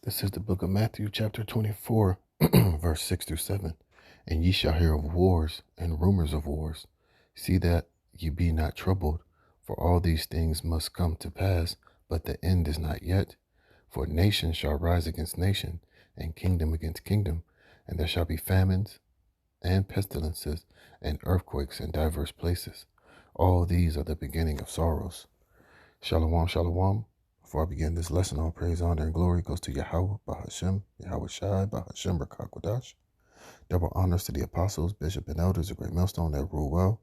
This is the book of Matthew, chapter 24, verse 6 through 7. And ye shall hear of wars and rumors of wars. See that ye be not troubled, for all these things must come to pass, but the end is not yet. For nation shall rise against nation, and kingdom against kingdom, and there shall be famines and pestilences and earthquakes in divers places. All these are the beginning of sorrows. Shalom, shalom. Before I begin this lesson, all praise, honor, and glory goes to Yahweh, Bahashem, Yahweh Shai, Bahashem, Rakakwadash. Double honors to the apostles, bishop, and elders, a great millstone that rule well.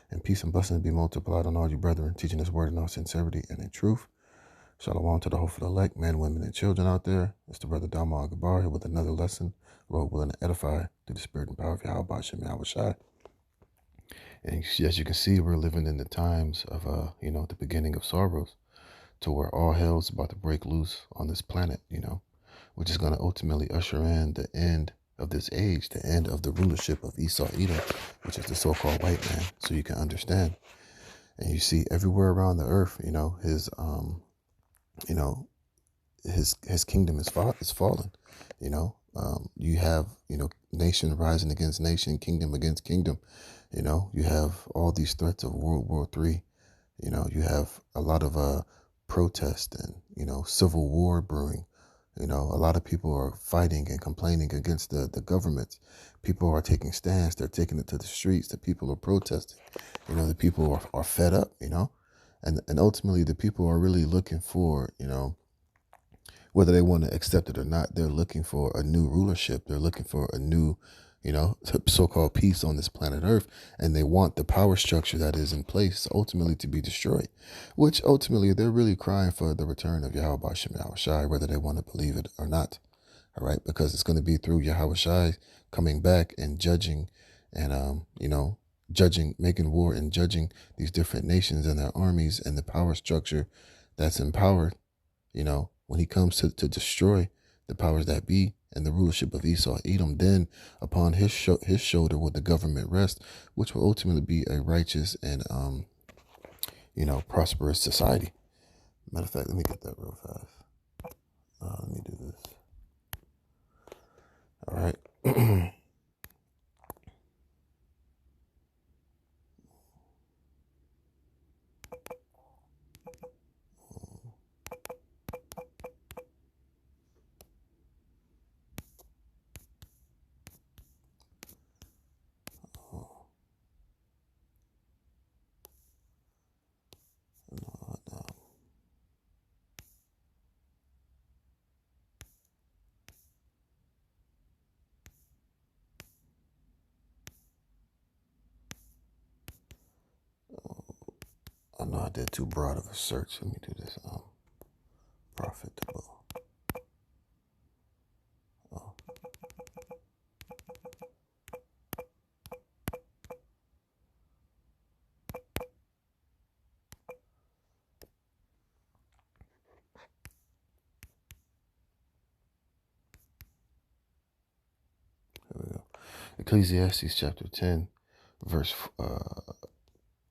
And peace and blessings be multiplied on all you brethren, teaching this word in all sincerity and in truth. Shalom to the hopeful elect, men, women, and children out there. It's the brother Dama Agabar here with another lesson, Lord willing to edify through the spirit and power of Yahweh, Bahashem, Yahweh Shai. And as you can see, we're living in the times of, the beginning of sorrows, to where all hell's about to break loose on this planet, which is going to ultimately usher in the end of this age, the end of the rulership of Esau Edom, which is the so-called white man, so you can understand. And you see everywhere around the earth, his kingdom is fallen. You have, nation rising against nation, kingdom against kingdom. You have all these threats of World War III. You have a lot of protest and, civil war brewing. A lot of people are fighting and complaining against the government. People are taking stands. They're taking it to the streets. The people are protesting. The people are fed up, and ultimately the people are really looking for, whether they want to accept it or not, they're looking for a new rulership. They're looking for a new, so-called peace on this planet Earth. And they want the power structure that is in place ultimately to be destroyed, which ultimately they're really crying for the return of Yahweh Bashem Yahweh Shai, whether they want to believe it or not. All right. Because it's going to be through Yahweh Shai coming back and judging and, making war and judging these different nations and their armies and the power structure that's empowered, when he comes to destroy the powers that be and the rulership of Esau Edom, then upon his shoulder will the government rest, which will ultimately be a righteous and prosperous society. Matter of fact, let me get that real fast. Let me do this. All right. I know I did too broad of a search. Let me do this. Profitable. Oh. Here we go. Ecclesiastes chapter 10, verse,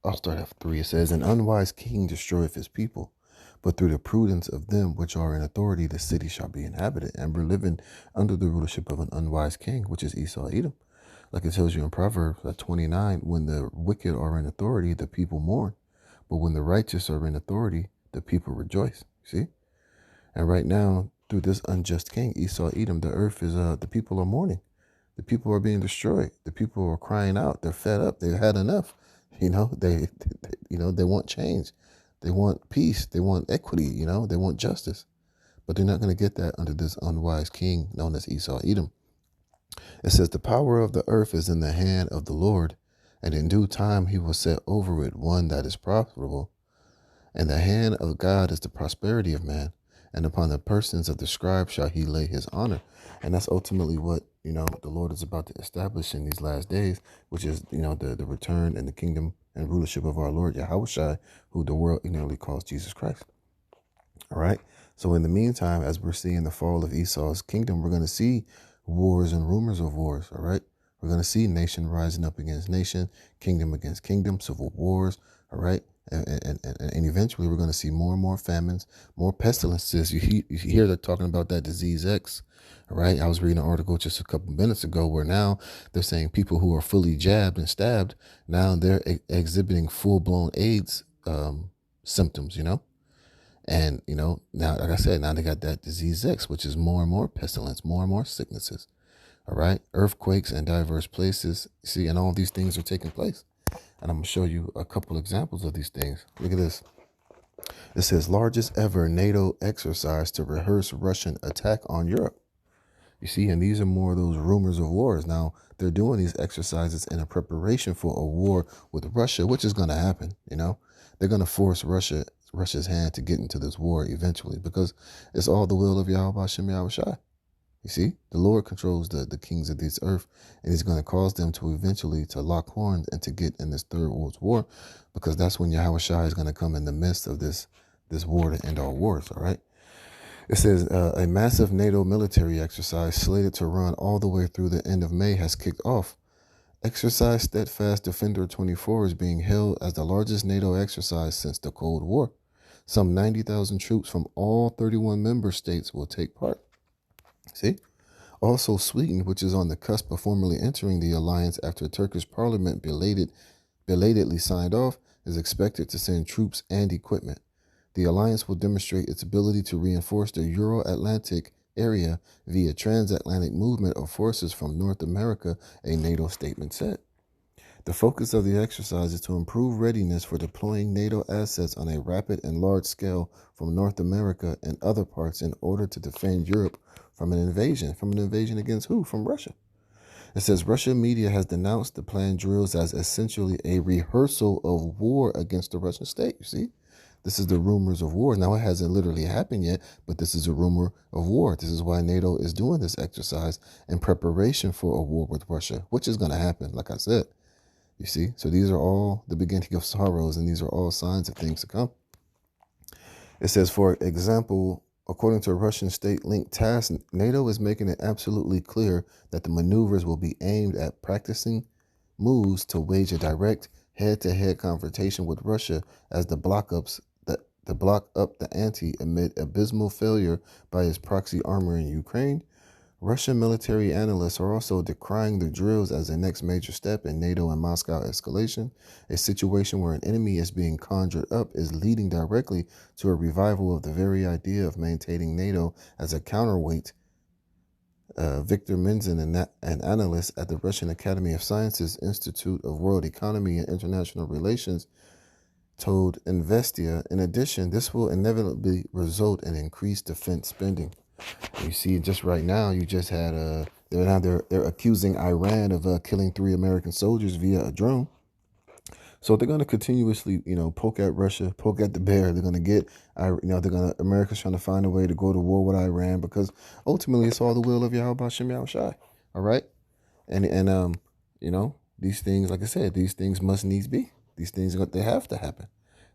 I'll start at 3. It says, an unwise king destroyeth his people, but through the prudence of them which are in authority, the city shall be inhabited. And we're living under the rulership of an unwise king, which is Esau Edom. Like it tells you in Proverbs 29, when the wicked are in authority, the people mourn. But when the righteous are in authority, the people rejoice. See? And right now, through this unjust king, Esau Edom, the earth is, the people are mourning. The people are being destroyed. The people are crying out. They're fed up. They've had enough. They want change. They want peace. They want equity. They want justice. But they're not going to get that under this unwise king known as Esau Edom. It says, the power of the earth is in the hand of the Lord, and in due time he will set over it one that is profitable. And the hand of God is the prosperity of man, and upon the persons of the scribe shall he lay his honor. And that's ultimately what, the Lord is about to establish in these last days, which is, the return and the kingdom and rulership of our Lord Yahweh Shai, who the world ignorantly calls Jesus Christ. All right. So in the meantime, as we're seeing the fall of Esau's kingdom, we're going to see wars and rumors of wars. All right. We're going to see nation rising up against nation, kingdom against kingdom, civil wars. All right. And eventually we're going to see more and more famines, more pestilences. You hear they're talking about that disease X, all right? I was reading an article just a couple minutes ago where now they're saying people who are fully jabbed and stabbed, now they're exhibiting full-blown AIDS symptoms, And, now, like I said, now they got that disease X, which is more and more pestilence, more and more sicknesses, all right? Earthquakes in diverse places, see, and all these things are taking place. And I'm going to show you a couple examples of these things. Look at this. It says, largest ever NATO exercise to rehearse Russian attack on Europe. You see, and these are more of those rumors of wars. Now, they're doing these exercises in a preparation for a war with Russia, which is going to happen, They're going to force Russia's hand to get into this war eventually because it's all the will of Yahweh Shem Yahushai. You see, the Lord controls the kings of this earth, and he's going to cause them to eventually to lock horns and to get in this third world war, because that's when Yahweh Shai is going to come in the midst of this war to end all wars, all right? It says a massive NATO military exercise slated to run all the way through the end of May has kicked off. Exercise Steadfast Defender 24 is being held as the largest NATO exercise since the Cold War. Some 90,000 troops from all 31 member states will take part. See? Also, Sweden, which is on the cusp of formally entering the alliance after Turkish parliament belatedly signed off, is expected to send troops and equipment. The alliance will demonstrate its ability to reinforce the Euro-Atlantic area via transatlantic movement of forces from North America, a NATO statement said. The focus of the exercise is to improve readiness for deploying NATO assets on a rapid and large scale from North America and other parts in order to defend Europe from an invasion. From an invasion against who? From Russia. It says Russian media has denounced the planned drills as essentially a rehearsal of war against the Russian state. You see? This is the rumors of war. Now, it hasn't literally happened yet, but this is a rumor of war. This is why NATO is doing this exercise in preparation for a war with Russia, which is going to happen, like I said. You see? So these are all the beginning of sorrows, and these are all signs of things to come. It says, for example, according to a Russian state-linked TASS, NATO is making it absolutely clear that the maneuvers will be aimed at practicing moves to wage a direct head-to-head confrontation with Russia as the block up the ante amid abysmal failure by its proxy armor in Ukraine. Russian military analysts are also decrying the drills as the next major step in NATO and Moscow escalation. A situation where an enemy is being conjured up is leading directly to a revival of the very idea of maintaining NATO as a counterweight. Victor Menzin, an analyst at the Russian Academy of Sciences Institute of World Economy and International Relations, told Investia, in addition, this will inevitably result in increased defense spending. You see, just right now, you just had they're accusing Iran of killing 3 American soldiers via a drone. So they're going to continuously, poke at Russia, poke at the bear. They're going to get, America's trying to find a way to go to war with Iran because ultimately it's all the will of Yahweh Shem Yahushai. All right, and these things, like I said, these things must needs be. These things they have to happen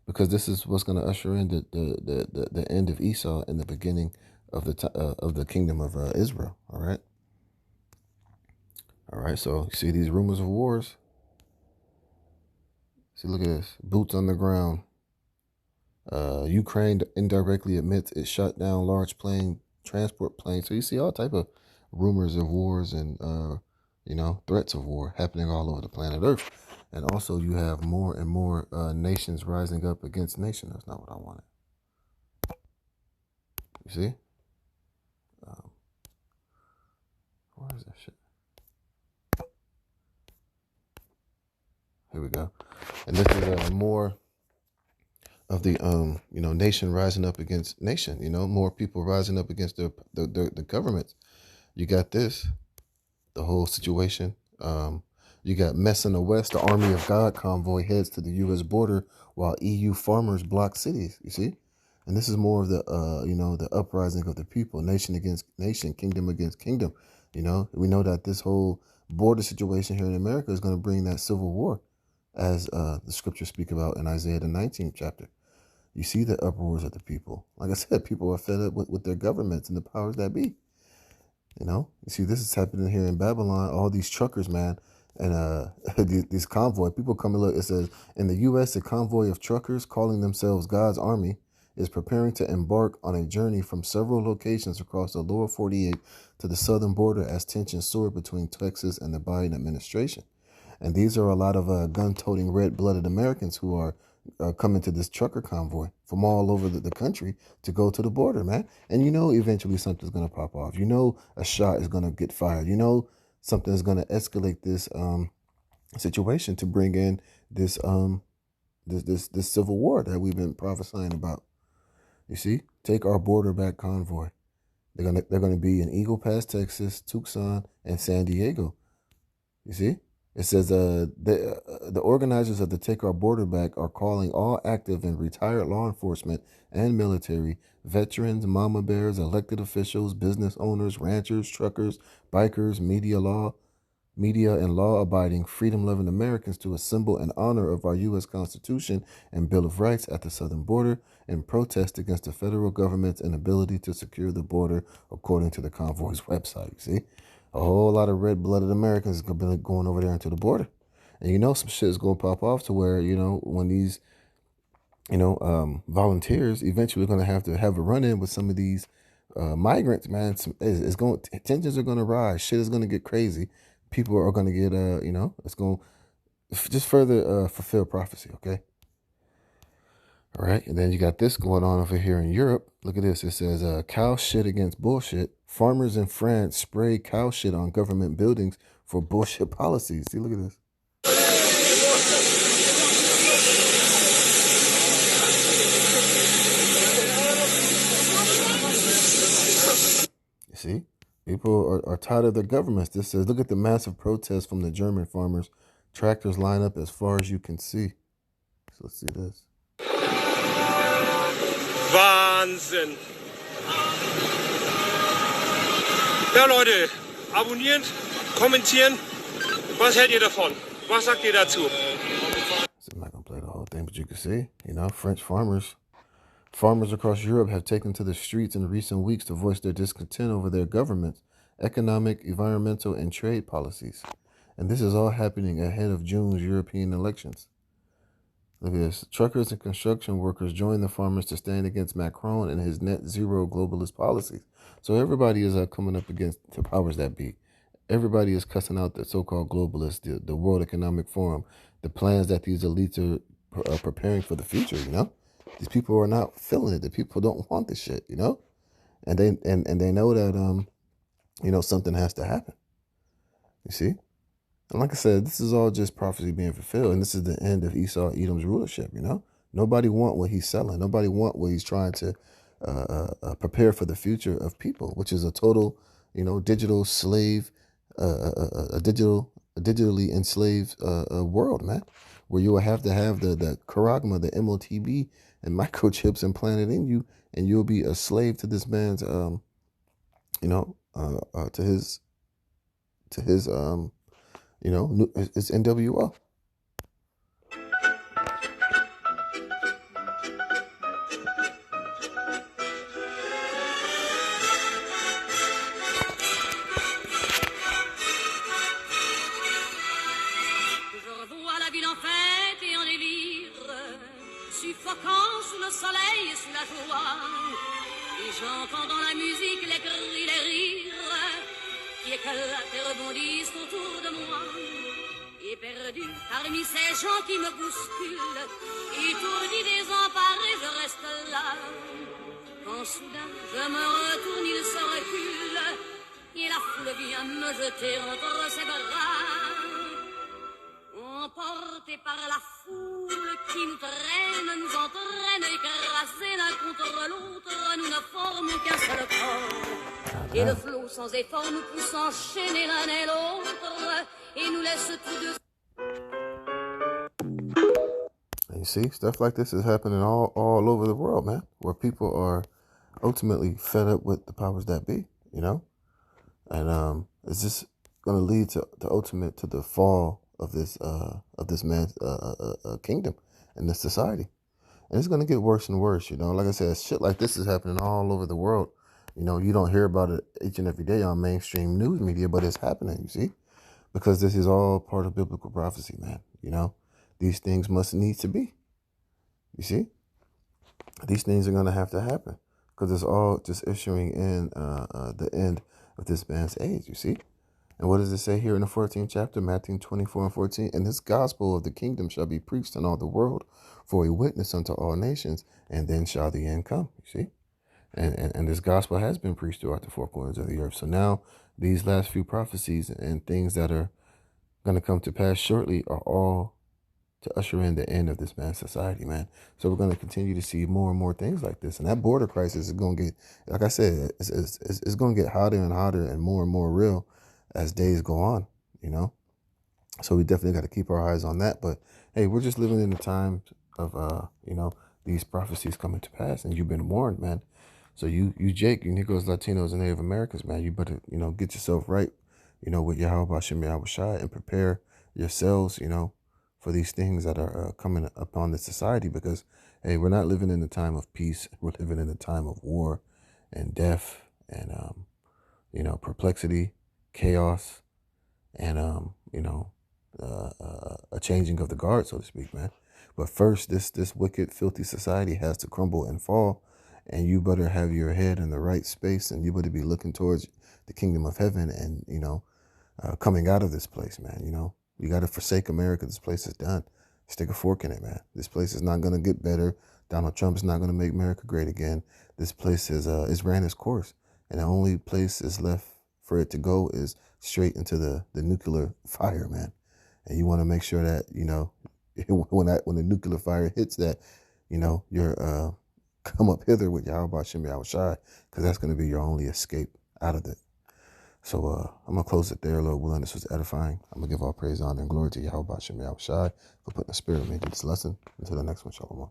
because this is what's going to usher in the end of Esau and the beginning of the kingdom of Israel. All right. So you see these rumors of wars. See, look at this. Boots on the ground. Ukraine indirectly admits it shut down large transport planes. So you see all type of rumors of wars and threats of war happening all over the planet Earth. And also you have more and more nations rising up against nation. That's not what I wanted. You see? Where is that shit? Here we go. And this is more of the nation rising up against nation. More people rising up against the governments. You got this, the whole situation. You got mess in the West. The Army of God convoy heads to the U.S. border while EU farmers block cities. You see, and this is more of the the uprising of the people, nation against nation, kingdom against kingdom. We know that this whole border situation here in America is going to bring that civil war, as the scriptures speak about in Isaiah the 19th chapter. You see the uproars of the people. Like I said, people are fed up with their governments and the powers that be. You see, this is happening here in Babylon. All these truckers, man, And these convoy people come and look. It says in the U.S., a convoy of truckers calling themselves God's Army is preparing to embark on a journey from several locations across the lower 48 to the southern border as tensions soar between Texas and the Biden administration. And these are a lot of gun-toting, red-blooded Americans who are coming to this trucker convoy from all over the country to go to the border, man. And you know eventually something's going to pop off. You know a shot is going to get fired. You know something is going to escalate this situation to bring in this civil war that we've been prophesying about. You see, take our border back convoy. They're gonna be in Eagle Pass, Texas, Tucson, and San Diego. You see, it says the organizers of the Take Our Border Back are calling all active and retired law enforcement and military, veterans, mama bears, elected officials, business owners, ranchers, truckers, bikers, media and law-abiding, freedom-loving Americans to assemble in honor of our U.S. Constitution and Bill of Rights at the southern border in protest against the federal government's inability to secure the border, according to the convoy's website. You see, a whole lot of red-blooded Americans are going to be going over there into the border. And you know some shit is going to pop off to where, you know, when these, volunteers eventually are going to have a run-in with some of these migrants, man. Tensions are going to rise. Shit is going to get crazy. People are going to get, it's going to just further fulfill prophecy, okay? All right, and then you got this going on over here in Europe. Look at this. It says, cow shit against bullshit. Farmers in France spray cow shit on government buildings for bullshit policies. See, look at this. You see? People are tired of their governments. This says, look at the massive protests from the German farmers. Tractors line up as far as you can see. So let's see this. Wahnsinn. Ja, Leute, abonnieren, kommentieren. Was hält ihr davon? Was sagt ihr dazu? So I'm not going to play the whole thing, but you can see, French farmers across Europe have taken to the streets in recent weeks to voice their discontent over their government's economic, environmental, and trade policies. And this is all happening ahead of June's European elections. Look at this. Truckers and construction workers join the farmers to stand against Macron and his net zero globalist policies. So everybody is coming up against the powers that be. Everybody is cussing out the so-called globalists, the World Economic Forum, the plans that these elites are preparing for the future, These people are not feeling it. The people don't want this shit, And they know that something has to happen. You see? And like I said, this is all just prophecy being fulfilled. And this is the end of Esau Edom's rulership, Nobody want what he's selling. Nobody want what he's trying to prepare for the future of people, which is a total, digital slave, a digitally enslaved world, man, where you will have to have the charagma, the MOTB, and microchips implanted in you, and you'll be a slave to this man's, to his it's NWO. Je revois la ville en fête et en délire, suffoquant sous le soleil et sous la joie, et j'entends dans la musique les cris, les rires qui éclatent et rebondissent autour de moi. Et perdu parmi ces gens qui me bousculent, étourdi, désemparé, je reste là. Quand soudain je me retourne, il se recule, et la foule vient me jeter entre ses bras. Emportés par la foule qui nous traîne, nous entraîne, écrasés l'un contre l'autre, nous ne formons qu'un seul corps. Et le flot sans effort nous pousse enchaîner l'un et l'autre, et nous laisse tous deux. And you see, stuff like this is happening all over the world, man, where people are ultimately fed up with the powers that be, and it's just going to lead to the fall of this man's kingdom and this society. And it's going to get worse and worse, Like I said, shit like this is happening all over the world. You don't hear about it each and every day on mainstream news media, but it's happening, you see. because this is all part of biblical prophecy, man. These things must need to be. You see, these things are going to happen because it's all just issuing in the end of this man's age. You see. And what does it say here in the 14th chapter, Matthew 24:14? And this gospel of the kingdom shall be preached in all the world for a witness unto all nations, and then shall the end come. You see? And this gospel has been preached throughout the four corners of the earth. So now these last few prophecies and things that are going to come to pass shortly are all to usher in the end of this man's society, man. So we're going to continue to see more and more things like this. And that border crisis is going to get, like I said, it's going to get hotter and hotter and more real as days go on, So we definitely got to keep our eyes on that. But hey, we're just living in the time of, these prophecies coming to pass. And you've been warned, man. So you Jake, you Negroes, Latinos, and Native Americans, man, you better, get yourself right, with Yahweh Shem Yahweh Shai, and prepare yourselves, for these things that are coming upon the society, because, hey, we're not living in the time of peace. We're living in the time of war and death and, perplexity, chaos, and, a changing of the guard, so to speak, man. But first, this wicked, filthy society has to crumble and fall, and you better have your head in the right space, and you better be looking towards the kingdom of heaven and, coming out of this place, man. You got to forsake America. This place is done. Stick a fork in it, man. This place is not going to get better. Donald Trump is not going to make America great again. This place is ran its course, and the only place is left for it to go is straight into the nuclear fire, man. And you want to make sure that, when the nuclear fire hits that, you're come up hither with Yahweh Shem Yahweh Shai, because that's going to be your only escape out of it. So I'm going to close it there, Lord willing. This was edifying. I'm going to give all praise, honor, and glory to Yahweh Shem Yahweh Shai for putting the spirit of me into this lesson. Until the next one, shalom.